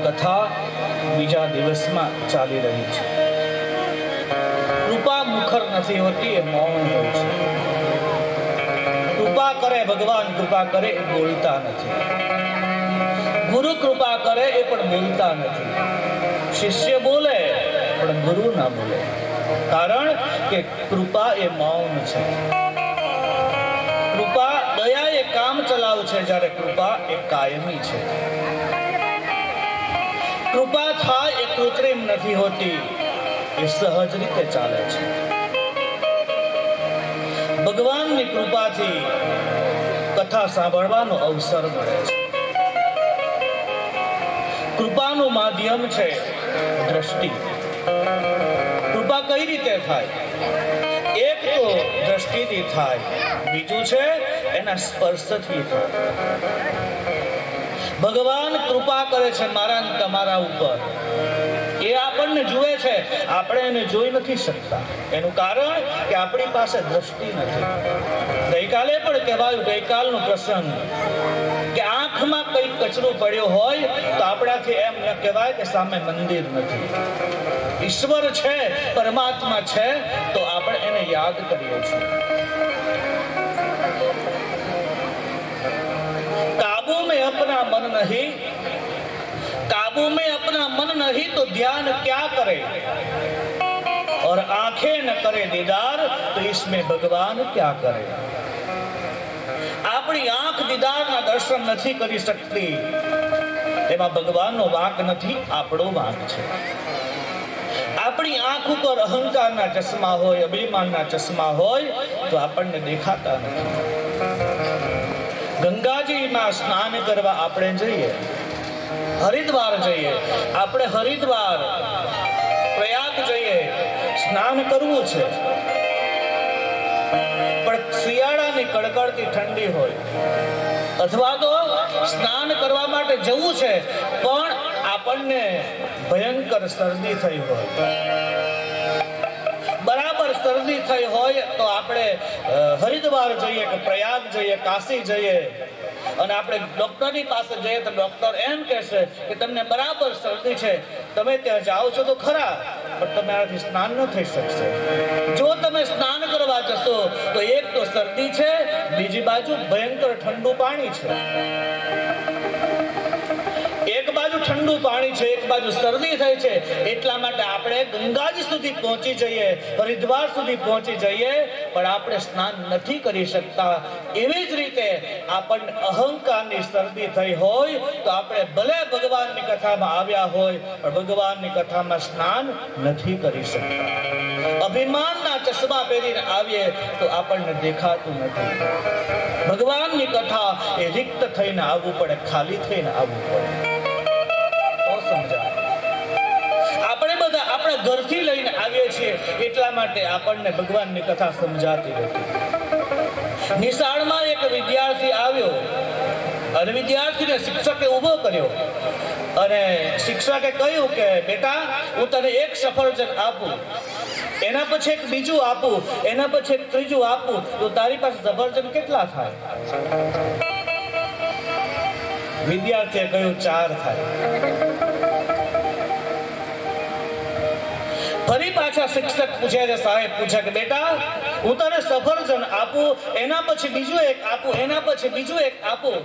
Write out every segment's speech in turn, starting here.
કથા બીજા દિવસમાં ચાલી રહી છે. કૃપા મુખર નથી હોતી, એ મૌન હોય છે. કૃપા કરે ભગવાન, કૃપા કરે એ બોલતા નથી. ગુરુ કૃપા કરે એ પણ બોલતા નથી. શિષ્ય બોલે પણ ગુરુ ના બોલે, કારણ કે કૃપા એ મૌન છે. કૃપા દયા એ કામ ચલાવ છે, જ્યારે કૃપા એ કાયમી છે. કૃપા થાય એ કૃત્રિમ નથી હોતી, એ સહજ રીતે ચાલે છે. ભગવાનની કૃપાથી કથા સાંભળવાનો અવસર મળે છે. કૃપાનું માધ્યમ છે દ્રષ્ટિ. કૃપા કઈ રીતે થાય? એક તો દ્રષ્ટિથી થાય, બીજું છે એના સ્પર્શથી થાય. ભગવાન કૃપા કરે છે મારા ને તમારા ઉપર. એ આપણને જુએ છે, આપણે એને જોઈ નથી શકતા. એનું કારણ કે આપણી પાસે દ્રષ્ટિ નથી. ગઈકાલે પણ કહેવાયું, ગઈકાલનો પ્રસંગ, કે આંખમાં કઈ કચરું પડ્યું હોય તો આપણાથી એમ ન કહેવાય કે સામે મંદિર નથી. ઈશ્વર છે, પરમાત્મા છે, તો આપણે એને યાદ કરીએ છીએ. काबू में अपना मन नहीं, काबू में अपना मन नहीं तो ध्यान क्या करे, और आंखें न करे दीदार तो इसमें भगवान क्या करे. આપણી આંખ દીદારના દર્શન નથી કરી શકતી, એમાં ભગવાનનો વાંક નથી, આપણો વાંક છે. આપણી આંખ ઉપર અહંકારના ચશ્મા હોય, અભિમાનના ચશ્મા હોય તો આપણને દેખાતા નથી. ગંગાજીમાં સ્નાન કરવા આપણે જઈએ, હરિદ્વાર જઈએ, આપણે હરિદ્વાર પ્રયાગ જઈએ, સ્નાન કરવું છે, પણ શિયાળાની કડકડતી ઠંડી હોય, અથવા તો સ્નાન કરવા માટે જવું છે પણ આપણને ભયંકર શરદી થઈ હોય, બરાબર શરદી થઈ હોય તો આપણે હરિદ્વાર જઈએ કે પ્રયાગ જઈએ, કાશી જઈએ, અને આપણે ડોક્ટરની પાસે જઈએ તો ડોક્ટર એમ કહેશે કે તમને બરાબર શરદી છે, તમે ત્યાં જાઓ છો તો ખરા, પણ તમારાથી સ્નાન ન થઈ શકશે. જો તમે સ્નાન કરવા જશો તો એક તો શરદી છે, બીજી બાજુ ભયંકર ઠંડુ પાણી છે. એક બાજુ ઠંડુ પાણી છે, એક બાજુ શરદી થઈ છે. એટલા માટે આપણે ગંગાજી સુધી પહોંચી જઈએ, હરિદ્વાર સુધી પહોંચી જઈએ, પણ આપણે સ્નાન નથી કરી શકતા. એવી જ રીતે આપણને અહંકારની શરદી થઈ હોય તો આપણે ભલે ભગવાનની કથામાં આવ્યા હોય પણ ભગવાનની કથામાં સ્નાન નથી કરી શકતા. અભિમાનના ચશ્મા પહેરીને આવીએ તો આપણને દેખાતું નથી. ભગવાનની કથા એ રિક્ત થઈને આવવું પડે, ખાલી થઈને આવવું પડે. આપણે બધા આપણા ઘરથી લઈને આવીએ છીએ, એટલા માટે આપણને ભગવાનની કથા સમજાતી નથી. નિશાળમાં એક વિદ્યાર્થી આવ્યો અને વિદ્યાર્થીને શિક્ષકે ઊભો કર્યો અને શિક્ષકે કહ્યું કે બેટા, હું તને એક સફરજન આપું, એના પછી એક બીજું આપું, એના પછી એક ત્રીજું આપું, તો તારી પાસે સફરજન કેટલા થાય? વિદ્યાર્થીએ કહ્યું 4 થાય. ફરી પાછા શિક્ષક પૂછે છે, સાહેબ પૂછે કે બેટા, હું તને સફરજન આપું, એના પછી બીજું એક આપું, એના પછી બીજું એક આપું,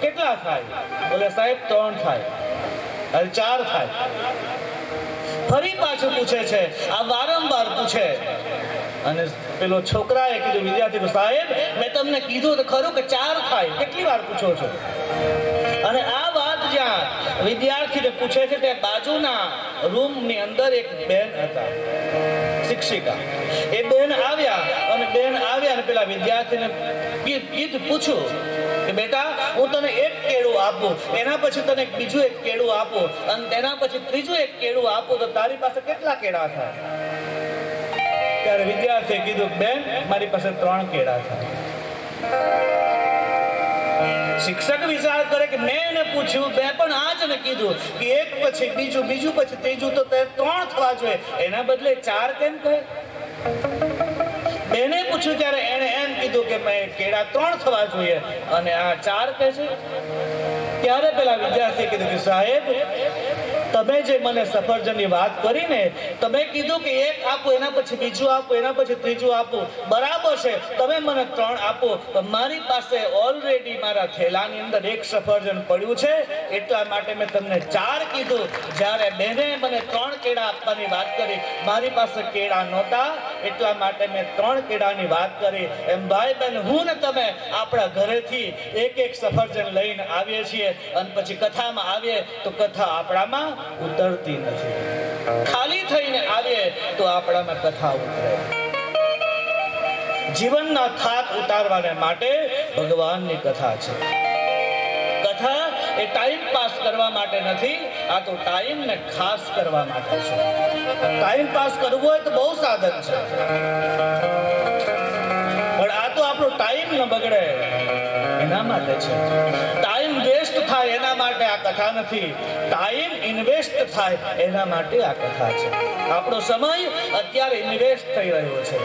કેટલા થાય? બોલે સાહેબ 3 થાય. હવે 4 થાય. ફરી પાછું પૂછે છે, આ વારંવાર પૂછે, અને પેલો છોકરાએ કીધું, વિદ્યાર્થી, સાહેબ મેં તમને કીધું તો ખરું કે 4 થાય, કેટલી વાર પૂછો છો? અને આ વાત જ્યાં વિદ્યાર્થીને પૂછે છે તે બાજુના રૂમની અંદર એક બેન હતા, શિક્ષિકા. એ બેન આવ્યા અને પેલા વિદ્યાર્થીને પૂછ્યું કે બેટા, હું તને એક કેળું આપું, એના પછી તને બીજું એક કેળું આપું, અને તેના પછી ત્રીજું એક કેળું આપું, તો તારી પાસે કેટલા કેળા થાય? ત્યારે વિદ્યાર્થીએ કીધું, બેન મારી પાસે 3 કેળા થાય. શિક્ષક વિચાર કરે કે મેં એને પૂછ્યું, મેં પણ આ જ ને કીધું કે એક પછી બીજું, બીજું પછી ત્રીજું, તો 3 થવા જોઈએ, એના બદલે 4 કેમ કહે? એને પૂછ્યું ત્યારે એને એમ કીધું કે મેં કેળા 3 થવા જોઈએ અને આ 4 કહે છે. ત્યારે પેલા વિદ્યાર્થી કીધું કે સાહેબ, તમે જે મને સફરજનની વાત કરીને તમે કીધું કે એક આપો, એના પછી બીજું આપો, એના પછી ત્રીજું આપો, બરાબર છે, તમે મને 3 આપો, પણ મારી પાસે ઓલરેડી મારા થેલાની અંદર 1 સફરજન પડ્યું છે, એટલા માટે મેં તમને 4 કીધું. જ્યારે બેને મને 3 કેળા આપવાની વાત કરી, મારી પાસે કેળા નહોતા, એટલા માટે મેં 3 કેળાની વાત કરી. એમ ભાઈ બહેન, હું ને તમે આપણા ઘરેથી એક સફરજન લઈને આવીએ છીએ અને પછી કથામાં આવીએ તો કથા આપણામાં ઉતરતી નથી. ખાલી થઈને આવીએ તો આપણામાં કથા ઉતરે. જીવનના થાક ઉતારવાને માટે ભગવાનની કથા છે. કથા એ ટાઈમ પાસ કરવા માટે નથી, આ તો ટાઈમ ને ખાસ કરવા માટે છે. ટાઈમ પાસ કરવો હોય તો બહુ સાધન છે, પણ આ તો આપણો ટાઈમ ન બગડે એના માટે છે. ટાઈમ વેસ્ટ થાય એના માટે આ કથા નથી, ટાઈમ ઇન્વેસ્ટ થાય એના માટે આ કથા છે. આપણો સમય અત્યારે ઇન્વેસ્ટ થઈ રહ્યો છે.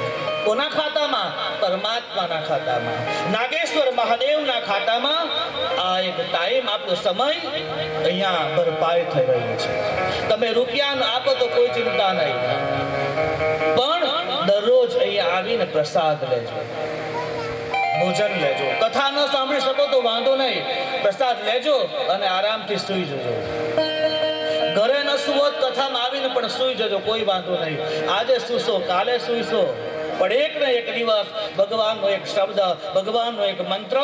કોના ખાતામાં? પરમાત્માના ખાતામાં, નાગેશ્વર મહાદેવના ખાતામાં. આ એક ટાઈમ, આપણો સમય અહીંયા ભરપાઈ થઈ રહ્યો છે. તમે રૂપિયા આપો તો કોઈ ચિંતા નહીં, પણ દરરોજ અહીંયા આવીને પ્રસાદ લેજો, ભોજન લેજો. કથા ન સાંભળી શકો તો વાંધો નહીં, પ્રસાદ લેજો અને આરામથી સૂઈ જજો. ઘરે ન સુવો કથામાં આવીને પણ સૂઈ જજો, કોઈ વાંધો નહીં. આજે સૂશો, કાલે સૂઈશો, પણ એક ને એક દિવસ ભગવાનનો એક શબ્દ, ભગવાનનો એક મંત્ર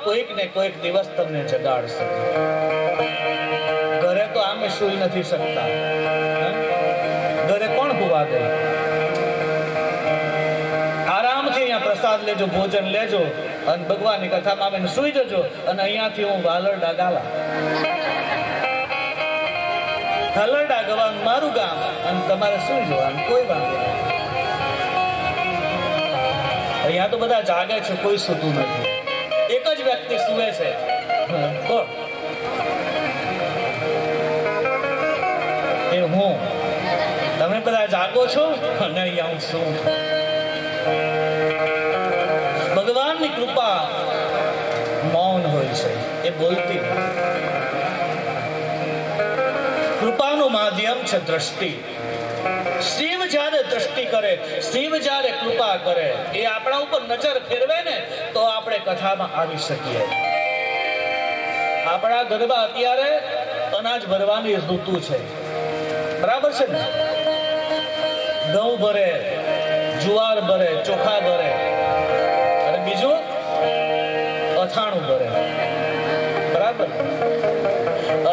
કોઈક ને કોઈક દિવસ તમને જગાડશે. ઘરે તો આમે સૂઈ નથી શકતા, ઘરે કોણ હુવા દે? આરામથી અહીંયા પ્રસાદ લેજો, ભોજન લેજો અને ભગવાનની કથામાં આવીને સૂઈ જજો. અને અહીંયાથી હું વાલરડા ગાવા, હલરડા ગવાનું મારું ગામ અને તમારે સૂઈ જવાનું, કોઈ વાંધો નહીં. અહીંયા તો બધા જાગે છે, કોઈ સૂતું નથી. એક જ વ્યક્તિ સૂવે છે, એ હું. તમે બધા જાગો છો અને અહીંયા હું શું. ભગવાનની કૃપા મૌન હોય છે, એ બોલતી નથી. કૃપાનું માધ્યમ છે દ્રષ્ટિ. શિવ જ્યારે દ્રષ્ટિ કરે, શિવ જ્યારે કૃપા કરે, એ આપણા ઉપર નજર ફેરવે ને તો આપણે કથામાં આવી શકીએ. આપણા ઘરમાં અત્યારે અનાજ ભરવાની ઋતુ છે, બરાબર છે ને? ઘઉં ભરે, જુવાર ભરે, ચોખા ભરે અને બીજું અથાણું ભરે, બરાબર?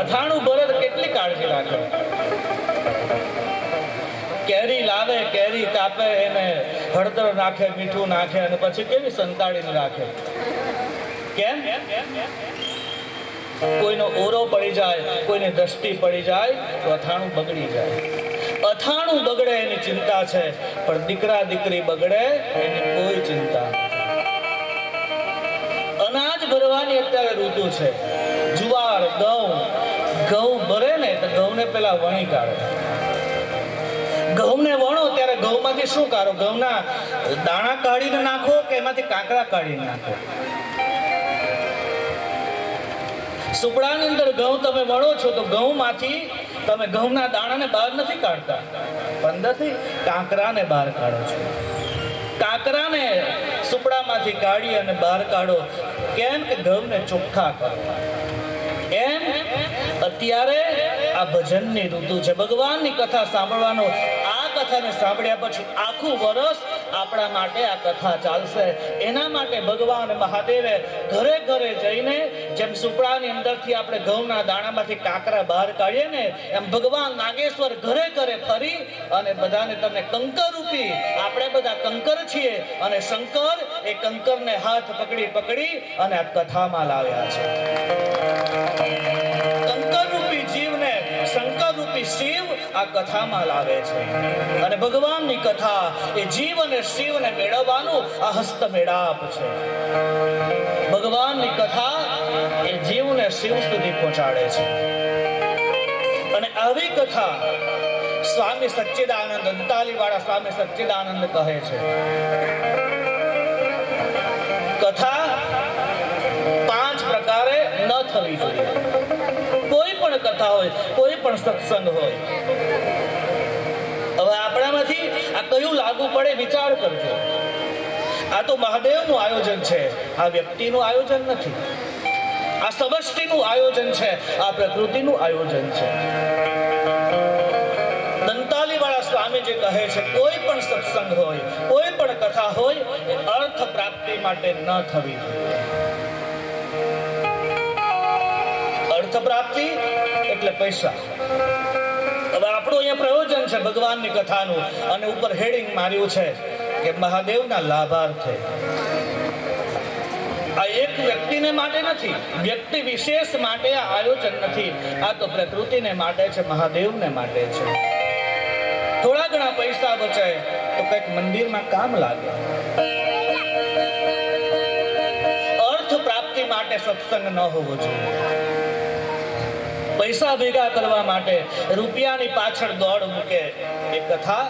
અથાણું ભરે તો કેટલી કાળજી રાખે. કેરી લાવે, કેરી કાપે, એને હળદર નાખે, મીઠું નાખે અને પછી કેવી સંતાડીને રાખે. કેમ? કોઈનો ઓરો પડી જાય, કોઈની દ્રષ્ટિ પડી જાય તો અથાણું બગડી જાય. અથાણું બગડે એની ચિંતા છે, પણ દીકરા દીકરી બગડે એની કોઈ ચિંતા નથી. અનાજ ભરવાની અત્યારે ઋતુ છે. જુવાર, ઘઉં ભરે ને તો ઘઉંને પેલા વણી કાઢે. ઘઉંને વણો ત્યારે ઘઉંમાંથી શું કાઢો? ઘઉંના દાણા કાઢીને નાખો કે એમાંથી કાંકરા કાઢીને નાખો? સુપડાની અંદર ઘઉં તમે વણો છો તો ઘઉંમાંથી તમે ઘઉંના દાણાને બહાર નથી કાઢતા, અંદરથી કાંકરાને બહાર કાઢો છો. કાંકરાને સુપડામાંથી કાઢી અને બહાર કાઢો. કેમ? કે ઘઉંને ચોખ્ખા કરો. એમ અત્યારે આ ભજનની ઋતુ છે, ભગવાનની કથા સાંભળવાનો. આ કથાને સાંભળ્યા પછી આખું વર્ષ આપણા માટે આ કથા ચાલશે. એના માટે ભગવાન મહાદેવે ઘરે ઘરે જઈને, જેમ સુપડાની અંદરથી આપણે ઘઉંના દાણામાંથી કાંકરા બહાર કાઢીએ ને, એમ ભગવાન નાગેશ્વર ઘરે ઘરે ફરી અને બધાને તમને કંકર રૂપી, આપણે બધા કંકર છીએ અને શંકર એ કંકરને હાથ પકડી પકડી અને આ કથામાં લાવ્યા છે. કંકર રૂપી જીવને શંકર રૂપી શિવ આ કથામાં લાવે છે. અને ભગવાનની કથા એ જીવ અને શિવને મેળવવાનું આ હસ્ત મેળાપ છે. ભગવાનની કથા એ જીવને શિવ સુધી પહોંચાડે છે. અને આવી કથા સ્વામી સચ્ચિદાનંદ, અંતાલીવાળા સ્વામી સચ્ચિદાનંદ કહે છે થવી જોઈએ. કોઈ પણ કથા હોય, કોઈ પણ સત્સંગ હોય. હવે આપણામાંથી આ કયું લાગુ પડે વિચાર કરજો. આ તો મહાદેવનું આયોજન છે, આ વ્યક્તિનું આયોજન નથી. આ સમષ્ટિનું આયોજન છે, આ પ્રકૃતિનું આયોજન છે. દંતાલીવાળા સ્વામીજી કહે છે કોઈ પણ સત્સંગ હોય, કોઈ પણ કથા હોય, એ અર્થ પ્રાપ્તિ માટે ન થવી જોઈએ. અર્થ પ્રાપ્તિ એટલે પૈસા. હવે આપણું અહીંયા પ્રયોજન છે ભગવાનની કથાનું, અને ઉપર હેડિંગ માર્યું છે કે મહાદેવના લાભાર્થે. આ એક વ્યક્તિને માટે નથી, વ્યક્તિ વિશેષ માટે આ આયોજન નથી. આ તો પ્રકૃતિને માટે છે, મહાદેવને માટે છે. થોડા ઘણા પૈસા બચે તો કંઈક મંદિરમાં કામ લાગે. અર્થ પ્રાપ્તિ માટે સત્સંગ ન હોવો જોઈએ. પૈસા ભેગા કરવા માટે રૂપિયાની પાછળ દોડ મૂકે એ કથા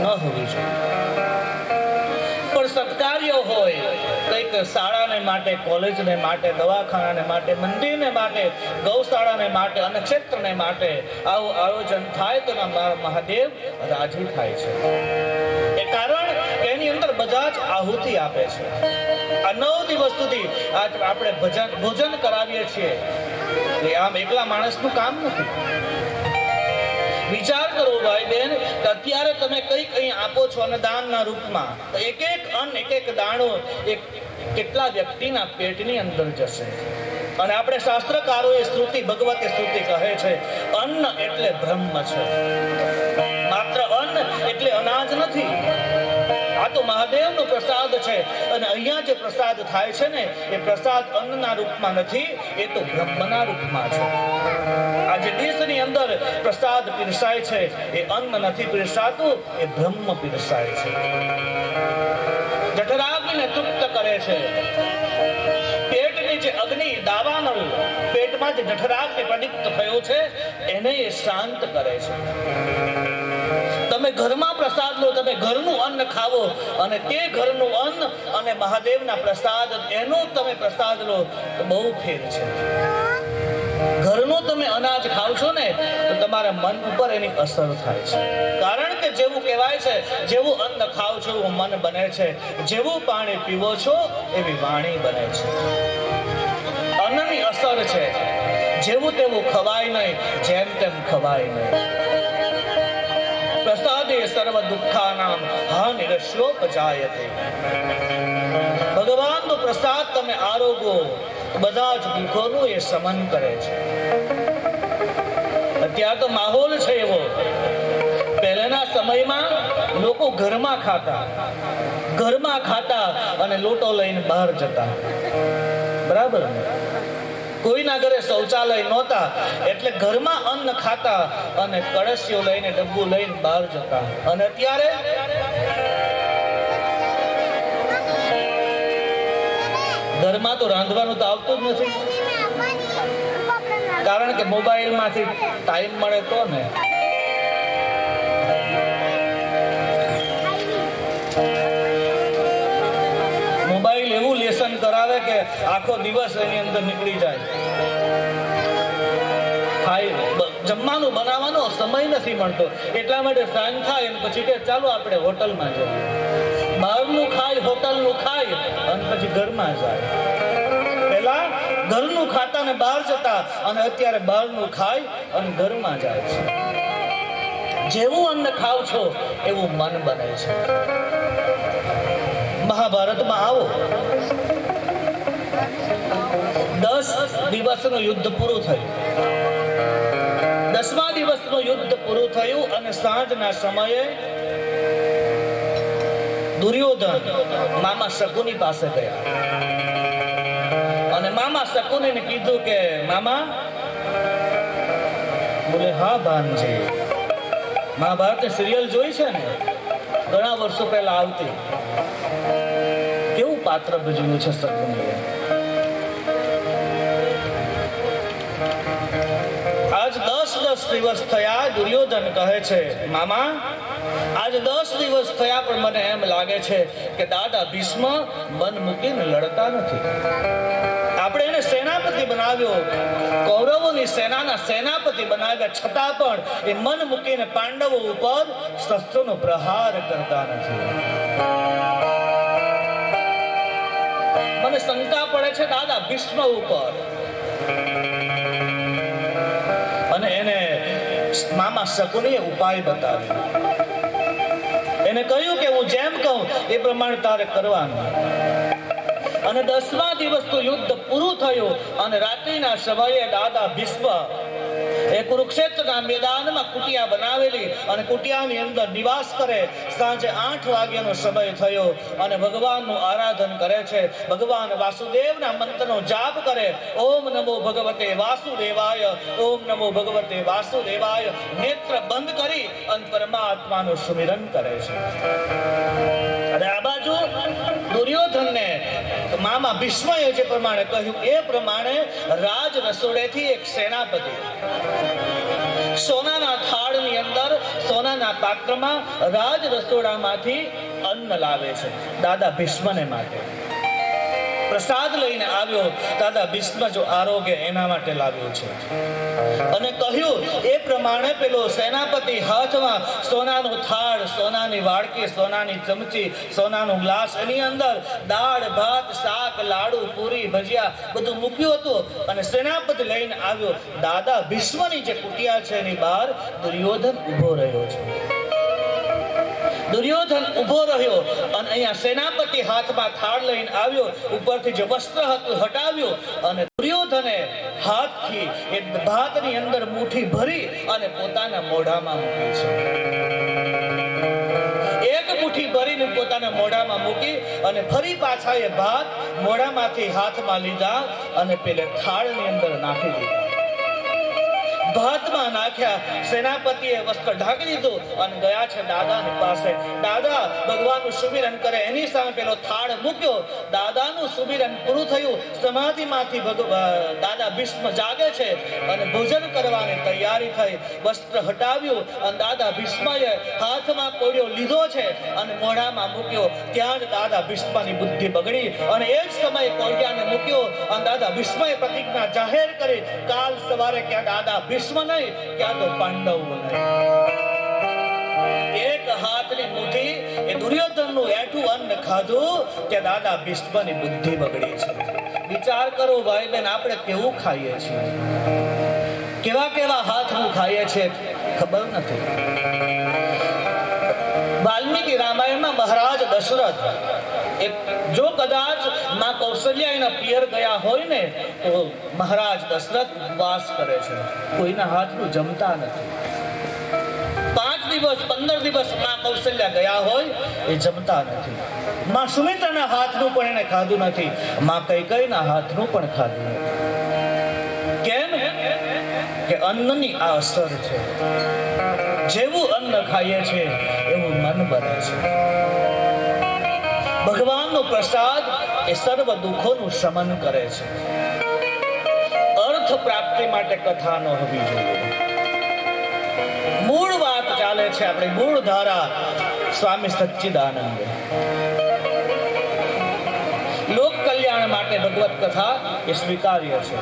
ન હોવી જોઈએ. પણ સત્કાર્ય હોય, કંઈક શાળાને માટે, કોલેજને માટે, દવાખાનાને માટે, મંદિરને માટે, ગૌશાળાને માટે અને ક્ષેત્રને માટે આવું આયોજન થાય તો મહાદેવ રાજી થાય છે. એ કારણ કે એની અંદર બધા જ આહુતિ આપે છે. આ 9 દિવસ સુધી આપણે ભોજન કરાવીએ છીએ, એ આમ એકલા માણસનું કામ નથી. વિચાર કરો ભાઈ બહેન, અત્યારે તમે કઈ કઈ આપો છો અને દાનના રૂપમાં, તો એક એક અન્ન, એક એક દાણો એ કેટલા વ્યક્તિના પેટની અંદર જશે. અને આપણે શાસ્ત્રકારોએ સ્તુતિ, ભગવતી સ્તુતિ કહે છે, અન્ન એટલે બ્રહ્મ છે. માત્ર અન્ન એટલે અનાજ નથી. આ તો મહાદેવનો પ્રસાદ છે. અને અહીંયા જે પ્રસાદ થાય છે ને, એ પ્રસાદ અન્નના રૂપમાં નથી, એ તો બ્રહ્મના રૂપમાં છે. આ જે ડીશની અંદર પ્રસાદ પીરસાય છે, એ અન્ન નથી પીરસાતું, એ બ્રહ્મ પીરસાય છે. જઠરાગ્નિને તૃપ્ત કરે છે. પેટની જે અગ્નિ, દાવાનળ, પેટમાં જે જઠરાગ્નિ પ્રદીપ્ત થયો છે, એને એ શાંત કરે છે. તમે ઘરમાં પ્રસાદ લો, તમે ઘરનું અન્ન ખાવો, અને તે ઘરનું અન્ન અને મહાદેવના પ્રસાદ, એનો તમે પ્રસાદ લો, તો બહુ ફેર છે. ઘરનું તમે અનાજ ખાવ છો ને, તો તમારા મન ઉપર એની અસર થાય છે. કારણ કે જેવું કહેવાય છે, જેવું અન્ન ખાવ છો એવું મન બને છે, જેવું પાણી પીવો છો એવી વાણી બને છે. અન્નની અસર છે. જેવું તેવું ખવાય નહીં, જેમ તેમ ખવાય નહીં. પ્રસાદે સર્વ દુઃખાનામ હાનિરશ્યોપજાયતે. ભગવાનનો પ્રસાદ તમે આરોગો, બધા જ દુઃખોનું એ શમન કરે છે. અત્યારે તો માહોલ છે એવો. પહેલાના સમયમાં લોકો ઘરમાં ખાતા અને લોટો લઈને બહાર જતા. બરાબર ને? કોઈના ઘરે શૌચાલય નહોતા, એટલે ઘરમાં અન્ન ખાતા અને કળશીઓ લઈને, ડબ્બુ લઈને બહાર જતા. અને અત્યારે ઘરમાં તો રાંધવાનું તો આવતું જ નથી. કારણ કે મોબાઈલમાંથી ટાઈમ મળે તો ને. મોબાઈલ એવું લેસન કરાવે કે આખો દિવસ એની અંદર નીકળી જાય. જમવાનું બનાવવાનો સમય નથી મળતો, એટલા માટે સાંજ થાય એમ પછી કે ચાલો આપણે હોટલમાં જઈએ. બહારનું ખાય, હોટલનું ખાય અને પછી ઘરમાં જાય. પહેલા ઘરનું ખાતા ને બહાર જતા, અને અત્યારે બહારનું ખાય અને ઘરમાં જાય છે. જેવું અન્ન ખાવ છો એવું મન બને છે. મહાભારતમાં આવો, 10 દિવસનું યુદ્ધ પૂરું થયું. 10મા દિવસનું યુદ્ધ પૂરું થયું અને સાંજના સમયે દુર્યોધન મામા શકુની પાસે ગયા. અને મામા શકુનીને કીધું કે મામા, બોલે હા ભાનજી. મહાભારતની સિરિયલ જોઈ છે ને, ઘણા વર્ષો પહેલા આવતી. કેવું પાત્ર ભજવ્યું છે શકુનીએ. આજ 10 દિવસ થયા. દુર્યોધન કહે છે મામા, આજ 10 દિવસ થયા, પણ મને એમ લાગે છે કે દાદા ભીષ્મ મન મૂકીને લડતા નથી. આ આપણે એને સેનાપતિ બનાવ્યો, કૌરવોની સેનાના સેનાપતિ બનાવ્યા, છતાં પણ એ મન મૂકીને પાંડવો ઉપર શસ્ત્રોનો પ્રહાર કરતા નથી. મને શંકા પડે છે દાદા ભીષ્મ ઉપર. અને એને મામા શકુનીએ ઉપાય બતાવ્યો. એને કહ્યું કે હું જેમ કહું એ પ્રમાણે તારે કરવાનું. અને 10મા દિવસનું યુદ્ધ પૂરું થયું અને રાત્રિના સમયે દાદા ભીષ્મ એ કુરુક્ષેત્રના મેદાનમાં કુટિયા બનાવેલી અને કુટિયાની અંદર નિવાસ કરે. સાંજે 8 વાગ્યાનો સમય થયો અને ભગવાનનું આરાધન કરે છે. ભગવાન વાસુદેવના મંત્રનો જાપ કરે. ઓમ નમો ભગવતે વાસુદેવાય, ઓમ નમો ભગવતે વાસુદેવાય. નેત્ર બંધ કરી અને પરમાત્માનું સુમિરન કરે છે. અને આ બાજુ દુર્યોધનને મામા ભીષ્મએ જે પ્રમાણે કહ્યું એ પ્રમાણે રાજ રસોડેથી એક સેનાપતિ સોનાના થાળની અંદર, સોનાના પાત્રમાં રાજ રસોડામાંથી અન્ન લાવે છે દાદા ભીષ્મને માટે. પ્રસાદ લઈને આવ્યો. દાદા ભીષ્મ જો આરોગ્ય એના માટે લાવ્યો છે. અને કહ્યું એ પ્રમાણે પેલો સેનાપતિ હાથમાં સોનાનો થાળ, સોનાની વાડકી, સોનાની ચમચી, સોનાનો ગ્લાસ, એની અંદર દાળ, ભાત, શાક, લાડુ, પૂરી, ભજીયા બધું મૂક્યું હતું. અને સેનાપતિ લઈને આવ્યો. દાદા ભીષ્મની જે કુટિયા છે એની બહાર દુર્યોધન ઊભો રહ્યો છે. દુર્યોધન ઊભો રહ્યો અને અહીંયા સેનાપતિ હાથમાં થાળ લઈને આવ્યો. ઉપરથી જે વસ્ત્ર હતું હટાવ્યું અને દુર્યોધને હાથથી એ ભાતની અંદર મુઠ્ઠી ભરી અને પોતાના મોઢામાં મૂકી છે. એક મુઠ્ઠી ભરીને પોતાના મોઢામાં મૂકી અને ફરી પાછા એ ભાત મોઢામાંથી હાથમાં લીધા અને પેલે થાળની અંદર નાખી દીધા. ભાતમાં નાખ્યા. સેનાપતિએ વસ્ત્ર ઢાંકી દીધું અને ગયા છે દાદાની પાસે. દાદા ભગવાનનું સુમિરન કરે. એની સામે પેલો થાળ મૂક્યો. દાદાનું સુમિરન પૂરું થયું. સમાધિમાંથી દાદા ભીષ્મ જાગે છે અને ભોજન કરવાની તૈયારી થઈ. વસ્ત્ર હટાવ્યું અને દાદા ભીષ્મએ હાથમાં કોળિયો લીધો છે અને મોઢામાં મૂક્યો. ત્યાં જ દાદા ભીષ્મની બુદ્ધિ બગડી અને એ જ સમયે કોળિયાને મૂક્યો અને દાદા ભીષ્મએ પ્રતિજ્ઞા જાહેર કરી, કાલ સવારે ક્યાં દાદા ભીષ્મ નહીં, ક્યાં તો પાંડવો નહીં. એક હાથની મુઠ્ઠી એ દુર્યોધનનું એઠું અન્ન ખાધું કે દાદા ભીષ્મની બુદ્ધિ બગડી છે. વિચાર કરો ભાઈ બેન, આપણે કેવું ખાઈએ છીએ, કેવા કેવા હાથનું ખાઈએ છીએ ખબર નથી. વાલ્મીકી રામાયણમાં મહારાજ દશરથ જો કદાચ માં કૌશલ્યા એના પિયર ગયા હોય ને તો મહારાજ દશરથ ઉપવાસ કરે છે, કોઈના હાથનું જમતા નથી. 5 દિવસ 15 દિવસ માં કૌશલ્યા ગયા હોય એ જમતા નથી. માં સુમિત્રાના હાથનું પણ એને ખાધું નથી. માં કૈકેયીના હાથનું પણ ખાધું નથી. કેમ કે અન્નની આ અસર છે. જેવું અન્ન ખાઈએ છે એવું મન બને છે. ભગવાનનો પ્રસાદ એ સર્વ દુઃખોનું શમન કરે છે. અર્થ પ્રાપ્તિ માટે કથા ન હોવી જોઈએ. મૂળ વાત ચાલે છે આપણી મૂળ ધારા સ્વામી સચ્ચિદાનંદ. લોક કલ્યાણ માટે ભગવત કથા એ સ્વીકાર્ય છે,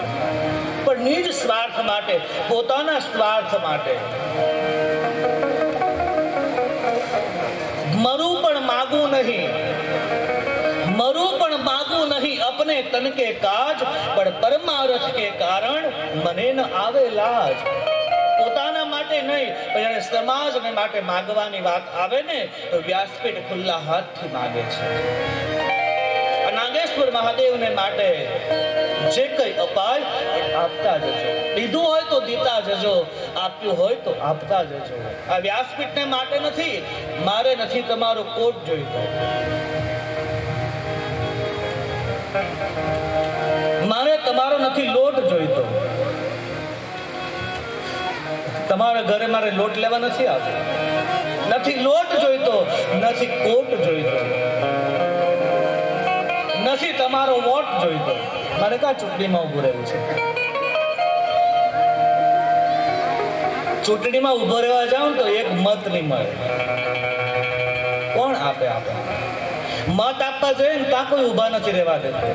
પણ નિજ સ્વાર્થ માટે, પોતાના સ્વાર્થ માટે મરું પણ માગું નહીં, મરું પણ માગું નહીં, अपने तन के काज પણ પરમાર્થ કે કારણ મને ન આવે લાજ. પોતાના માટે નહીં, પણ સમાજને માટે માગવાની વાત આવે ને તો વ્યાસપીઠ ખુલ્લા હાથથી માગે છે. નાગેશ્વર મહાદેવને માટે જે કઈ અપાય એ આપતા જજો. લીધું હોય તો દીતા જજો, આપ્યું હોય તો આપતા જજો. આ વ્યાસપીઠને માટે નથી, મારે નથી તમારો કોટ જોઈતો, મારે તમારો નથી લોટ જોઈતો. તમારા ઘરે મારે લોટ લેવા નથી આવતો, નથી લોટ જોઈતો, નથી કોટ જોઈતો, નથી તમારો વોટ જોઈતો. મારે ક્યાં ચૂંટણીમાં ઉભું રહેવું છે? ચૂંટણીમાં ઉભો રહેવા જાઉં તો એક મત નહીં મળે. કોણ આપે? આપે મત આપવા જોઈએ ને ત્યાં કોઈ ઉભા નથી રહેવા દેતો.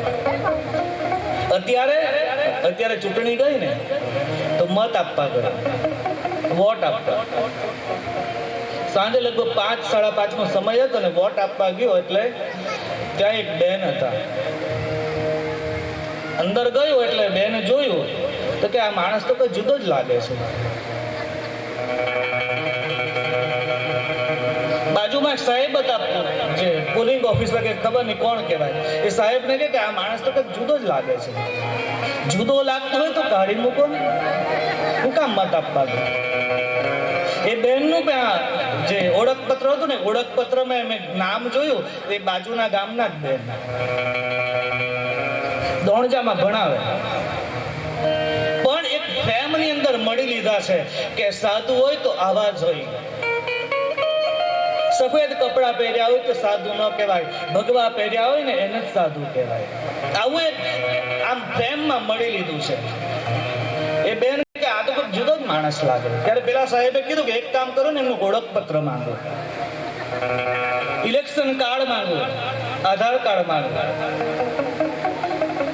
અત્યારે ચૂંટણી ગઈ ને તો મત આપવા ગયા, વોટ આપવા. સાંજે લગભગ 5-5:30 નો સમય હતો ને વોટ આપવા ગયો એટલે ત્યાં એક બેન હતા. અંદર ગયો એટલે બેને જોયું તો કે આ માણસ તો કઈ જુદો જ લાગે છે. બાજુમાં સાહેબ હતા, જે પોલિંગ ઓફિસર કે ખબર નહીં કોણ કહેવાય, એ સાહેબને કે આ માણસ તો કઈ જુદો જ લાગે છે. જુદો લાગતો હોય તો કાઢી મૂકો ને, હું કામ મત આપવા દો. એ બેનનું જે ઓળખપત્ર હતું ને, ઓળખપત્રમાં મેં નામ જોયું, એ બાજુના ગામના જ બેન, દોણજામાં ભણાવે, પણ એક ફ્રેમની અંદર મળી લીધા છે કે સાધુ હોય તો આવા જ હોય. સફેદ કપડા પહેર્યા હોય તો સાધુ ન કહેવાય, ભગવા પહેર્યા હોય ને એને જ સાધુ કહેવાય. આવું એક આમ ફ્રેમમાં મળી લીધું છે. એ બેન કે આ તો કોઈ જુદો જ માણસ લાગે. ત્યારે પેલા સાહેબે કીધું કે એક કામ કરો ને, એમનું ઓળખપત્ર માંગો, ઇલેક્શન કાર્ડ માંગો, આધાર કાર્ડ માંગો.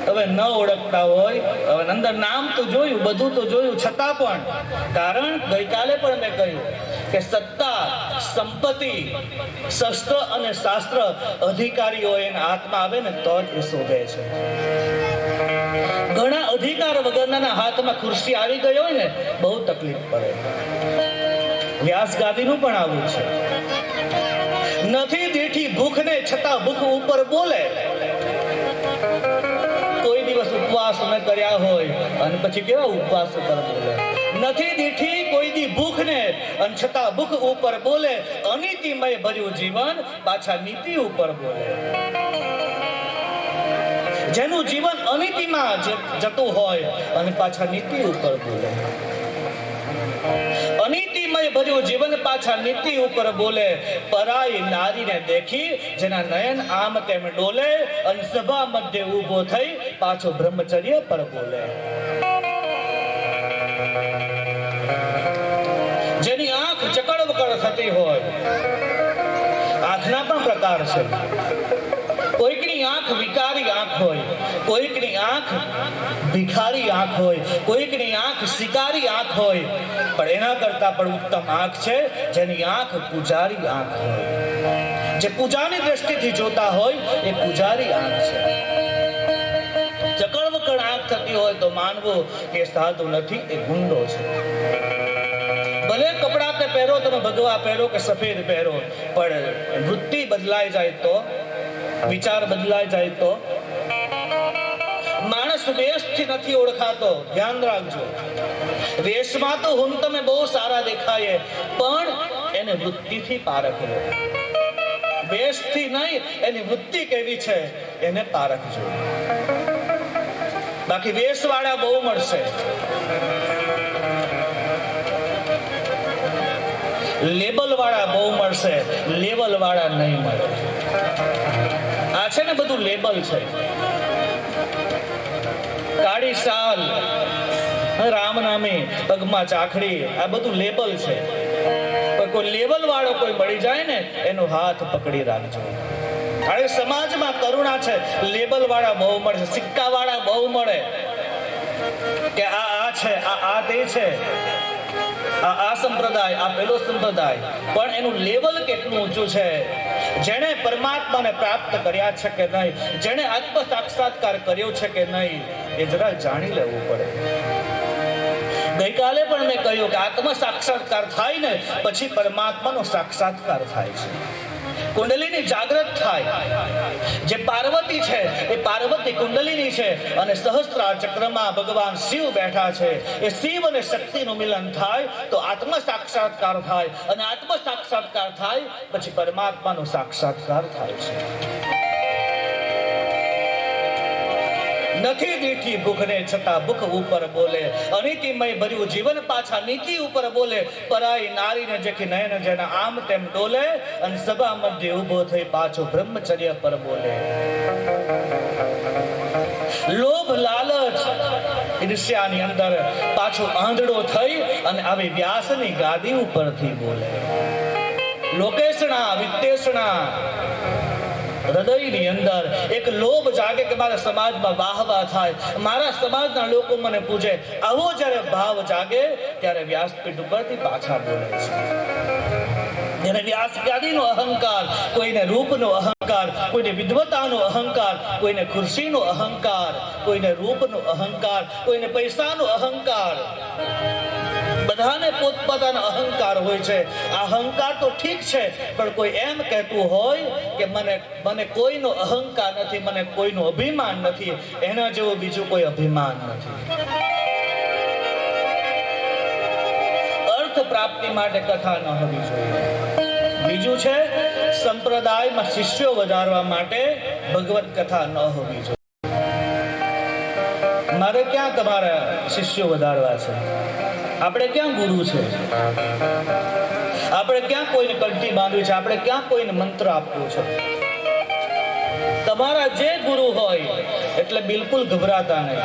હવે ન ઓળખતા હોય, હવે અંદર નામ તો જોયું, બધું તો જોયું, છતાં પણ, કારણ ગઈકાલે પણ મેં કહ્યું કે સત્તા, સંપત્તિ, શસ્ત્ર અને શાસ્ત્ર અધિકારીઓ એના હાથમાં આવે ને તો જ એ શોભે છે. ઘણા અધિકાર વગરના હાથમાં ખુરશી આવી ગઈ હોય ને બહુ તકલીફ પડે. વ્યાસ ગાદીનું પણ આવું છે. નથી દીઠી ભૂખને છતાં ભૂખ ઉપર બોલે. કોઈ દિવસ ઉપવાસ ન કર્યા હોય અને પછી કેવા ઉપવાસ ઉપર બોલે. નથી દીઠી કોઈ દી ભૂખને અને છતાં ભૂખ ઉપર બોલે. અનીતિમય ભર્યું જીવન પાછા નીતિ ઉપર બોલે. જેનું જીવન અનીતિમાં જતું હોય અને પાછા નીતિ ઉપર બોલે. અનીતિમય ભર્યું જીવન પાછા નીતિ ઉપર બોલે. પરાઈ નારીને દેખી જેના નયન આમ તેમ ડોલે અને સભા મધ્ય ઊભો થઈ પાછો બ્રહ્મચર્ય પર બોલે. જેની આંખ ચકડ વકડ થતી હોય. આંખના પણ પ્રકાર છે. કોઈકની આંખ વિકારી આંખ હોય, કોઈકની આંખ ભિખારી આંખ હોય, કોઈકની આંખ શિકારી આંખ હોય, પણ એના કરતા પણ ઉત્તમ આંખ છે જેની આંખ પૂજારી આંખ હોય. જે પૂજાની દ્રષ્ટિથી જોતા હોય એ પૂજારી આંખ છે. ચકડવકડ આંખ થતી હોય તો માનવું કે સાધુ નથી, એ ગુંડો છે. ભલે કપડા કે પહેરો, તમે ભગવા પહેરો કે સફેદ પહેરો, પણ વૃત્તિ બદલાઈ જાય તો, વિચાર બદલાઈ જાય તો. માણસ વેશથી નથી ઓળખાતો, ધ્યાન રાખજો. વેશમાં તો હું તમે બહુ સારા દેખાય, પણ એને વૃત્તિથી પારખજો. વેશથી નહીં, એની વૃત્તિ કેવી છે એને પારખજો. બાકી વેશવાળા બહુ મળશે, લેબલ વાળા બહુ મળશે, લેવલ વાળા નહીં મળે. આ છે ને બધું લેબલ છે. કાળી શાલ, રામ નામી, પગમાં ચાખડી, આ બધું લેબલ છે. પણ કોઈ લેવલ વાળો કોઈ મળી જાય ને એનો હાથ પકડી રાખજો. હવે સમાજમાં કરુણા છે, લેબલ વાળા બહુ મળે, સિક્કા વાળા બહુ મળે કે આ છે, આ તે છે, આ સંપ્રદાય, આ પેલો સંપ્રદાય. પણ એનું લેવલ કેટલું ઊંચું છે, જેણે પરમાત્માને પ્રાપ્ત કર્યા છે કે નહીં, જેણે આત્મ સાક્ષાત્કાર કર્યો છે કે નહીં, એ જરા જાણી લેવું પડે. ગઈકાલે પણ મેં કહ્યું કે આત્મ સાક્ષાત્કાર થાય ને પછી પરમાત્માનો સાક્ષાત્કાર થાય છે. કુંડલીની જાગૃત થાય. જે પાર્વતી છે એ પાર્વતી કુંડલીની છે અને સહસ્ત્રાર ચક્રમાં ભગવાન શિવ બેઠા છે. એ શિવ અને શક્તિનું મિલન થાય તો આત્મ સાક્ષાત્કાર થાય, અને આત્મ સાક્ષાત્કાર થાય પછી પરમાત્માનો સાક્ષાત્કાર થાય છે. નથી દીઠી ભૂખને છતાં ભૂખ ઉપર બોલે. અનીતિમય ભર્યું જીવન પાછા નીતિ ઉપર બોલે. પરાઈ નારીને જેથી નયન જેના આમ તેમ ડોલે અને સભા મધ્ય ઊભો થઈ પાછો બ્રહ્મચર્ય પર બોલે. લોભ લાલચ ઈર્ષ્યાની અંદર પાછો આંધળો થઈ અને આવી વ્યાસની ગાદી ઉપરથી બોલે. લોકેશણા વિત્તેષણા હૃદયની અંદર એક લોભ જાગે કે મારા સમાજમાં વાહવા થાય, મારા સમાજના લોકો મને પૂજે. આવો જ્યારે ભાવ જાગે ત્યારે વ્યાસપીઠ ઉપરથી પાછા બોલે છે. જ્યારે વ્યાસગાદીનો અહંકાર, કોઈને રૂપનો અહંકાર, કોઈને વિદ્વતાનો અહંકાર, કોઈને ખુરશીનો અહંકાર, કોઈને રૂપનો અહંકાર, કોઈને પૈસાનો અહંકાર, બધાને પોતપોતાનો અહંકાર હોય છે. આ અહંકાર તો ઠીક છે, પણ કોઈ એમ કહેતું હોય કે મને કોઈનો અહંકાર નથી, મને કોઈનું અભિમાન નથી, એના જેવું બીજું કોઈ અભિમાન નથી. અર્થ પ્રાપ્તિ માટે કથા ન હોવી જોઈએ. બીજું છે સંપ્રદાયમાં શિષ્યો વધારવા માટે ભગવત કથા ન હોવી જોઈએ. મારે ક્યાં તમારા શિષ્યો વધારવા છે? આપણે ક્યાં ગુરુ છે? આપણે ક્યાં કોઈને કંઠી બાંધવી છે? આપણે ક્યાં કોઈને મંત્ર આપવો છે? તમારા જે ગુરુ હોય એટલે બિલકુલ ગભરાતા નહીં.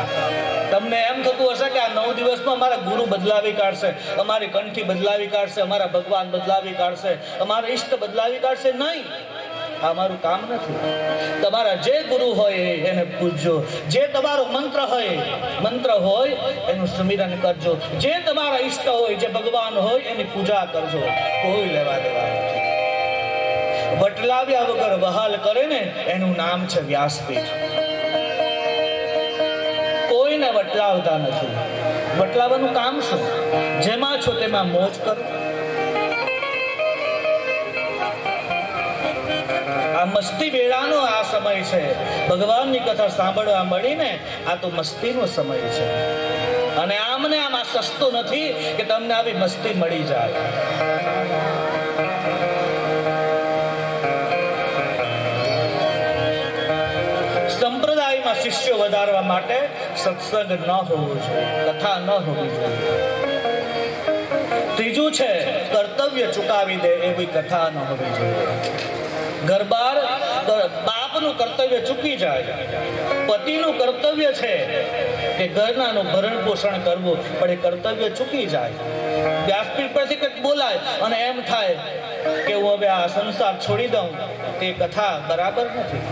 તમને એમ થતું હશે કે આ 9 દિવસમાં અમારા ગુરુ બદલાવી કાઢશે, અમારી કંઠી બદલાવી કાઢશે, અમારા ભગવાન બદલાવી કાઢશે, અમારા ઈષ્ટ બદલાવી કાઢશે. નહીં, આ મારું કામ નથી. તમારા જે ગુરુ હોય એને પૂજજો. જે તમારો મંત્ર હોય એનું સ્મરણ કરજો. જે તમારા ઈષ્ટ હોય, જે ભગવાન હોય એની પૂજા કરજો. કોઈ લેવા દેવા નથી. વટલાવ્યા વગર વહાલ કરે ને એનું નામ છે વ્યાસપીઠ. કોઈને વટલાવતા નથી. વટલાવવાનું કામ શું? જેમાં છો તેમાં મોજ કરો. આ મસ્તી વેળાનો આ સમય છે. ભગવાનની કથા સાંભળવા મળીને આ તો મસ્તીનો સમય છે. અને આમને આમ આ સસ્તું નથી કે તમને આવી મસ્તી મળી જાય. સંપ્રદાયમાં શિષ્યો વધારવા માટે સત્સંગ ન હોવો જોઈએ, કથા ન હોવી જોઈએ. ત્રીજું છે કર્તવ્ય ચૂકાવી દે એવી કથા ન હોવી જોઈએ. ઘરબાર બાપનું કર્તવ્ય ચૂકી જાય. પતિનું કર્તવ્ય છે કે ઘરનાનું ભરણ પોષણ કરવું, પણ એ કર્તવ્ય ચૂકી જાય. વ્યાસપીઠ પરથી કંઈક બોલાય અને એમ થાય કે હું હવે આ સંસાર છોડી દઉં, તે કથા બરાબર નથી.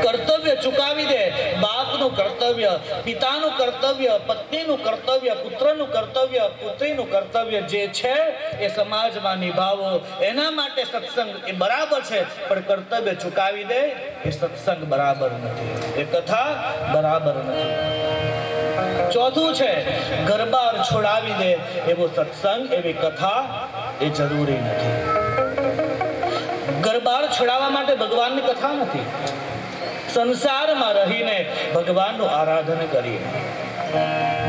કર્તવ્ય ચૂકાવી દે. બાપનું કર્તવ્ય, પિતાનું કર્તવ્ય, પત્નીનું કર્તવ્ય, પુત્રનું કર્તવ્ય, પુત્રીનું કર્તવ્ય જે છે એ સમાજમાં નિભાવો. એના માટે સત્સંગ એ બરાબર છે, પણ કર્તવ્ય ચૂકાવી દે એ સત્સંગ બરાબર નથી, એ કથા બરાબર નથી. ચોથું છે ઘરબાર છોડાવી દે એવો સત્સંગ, એવી કથા એ જરૂરી નથી. ઘરબાર છોડાવવા માટે ભગવાનની કથા નથી. સંસારમાં રહીને ભગવાનનું આરાધન કરીએ.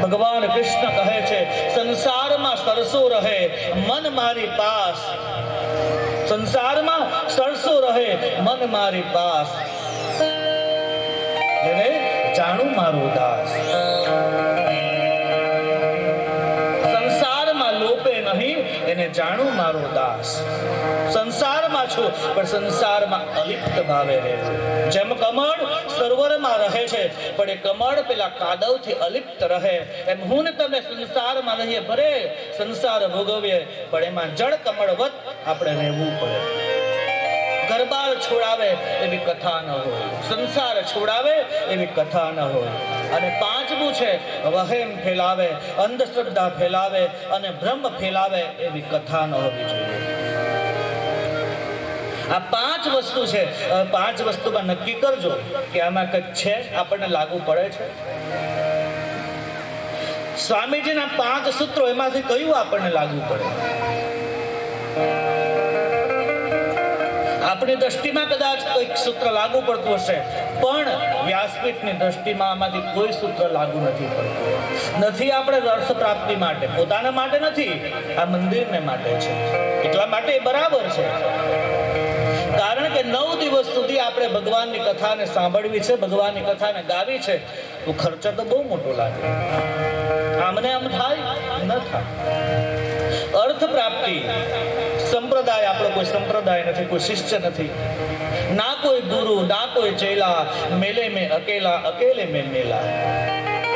ભગવાન કૃષ્ણ કહે છે સંસારમાં સરસો રહે મન મારી પાસ. સંસારમાં સરસો રહે મન મારી પાસ, એને જાણું મારો દાસ. સંસારમાં લોપે નહીં, એને જાણું મારો દાસ. સંસારમાં છું પણ સંસારમાં અલિપ્ત ભાવે રહેજો. જેમ કમળ સરોવરમાં રહે છે પણ એ કમળ પેલા કાદવથી અલિપ્ત રહે, એમ હું ને તમે સંસારમાં રહીએ, ભરે સંસાર ભોગવીએ, પણ એમાં જળ કમળવત આપણે રહેવું પડે. ઘરબાર છોડાવે એવી કથા ન હોય, સંસાર છોડાવે એવી કથા ન હોય. અને પાંચમું છે વહેમ ફેલાવે, અંધશ્રદ્ધા ફેલાવે અને ભ્રમ ફેલાવે એવી કથા ન હોવી જોઈએ. આ 5 વસ્તુ છે. 5 વસ્તુમાં નક્કી કરજો કે આમાં કંઈક છે, આપણને લાગુ પડે છે. સ્વામીજીના 5 સૂત્રો, એમાંથી કયું આપણને લાગુ પડે? આપણી દ્રષ્ટિમાં કદાચ કોઈક સૂત્ર લાગુ પડતું હશે, પણ વ્યાસપીઠની દ્રષ્ટિમાં આમાંથી કોઈ સૂત્ર લાગુ નથી પડતું. નથી આપણે અર્થ પ્રાપ્તિ માટે, પોતાના માટે નથી, આ મંદિરને માટે છે. એટલા માટે એ બરાબર છે. કારણ કે 9 દિવસ સુધી આપણે ભગવાનની કથાને સાંભળવી છે, ભગવાનની કથાને ગાવી છે, તો ખર્ચો તો બહુ મોટો લાગે. આમને આમ થાય ન થાય. અર્થ પ્રાપ્તિ, સંપ્રદાય, આપણો કોઈ સંપ્રદાય નથી, કોઈ શિષ્ય નથી, ના કોઈ ગુરુ, ના કોઈ ચેલા, મેલે મેં અકેલા, અકેલે મેં મેલા.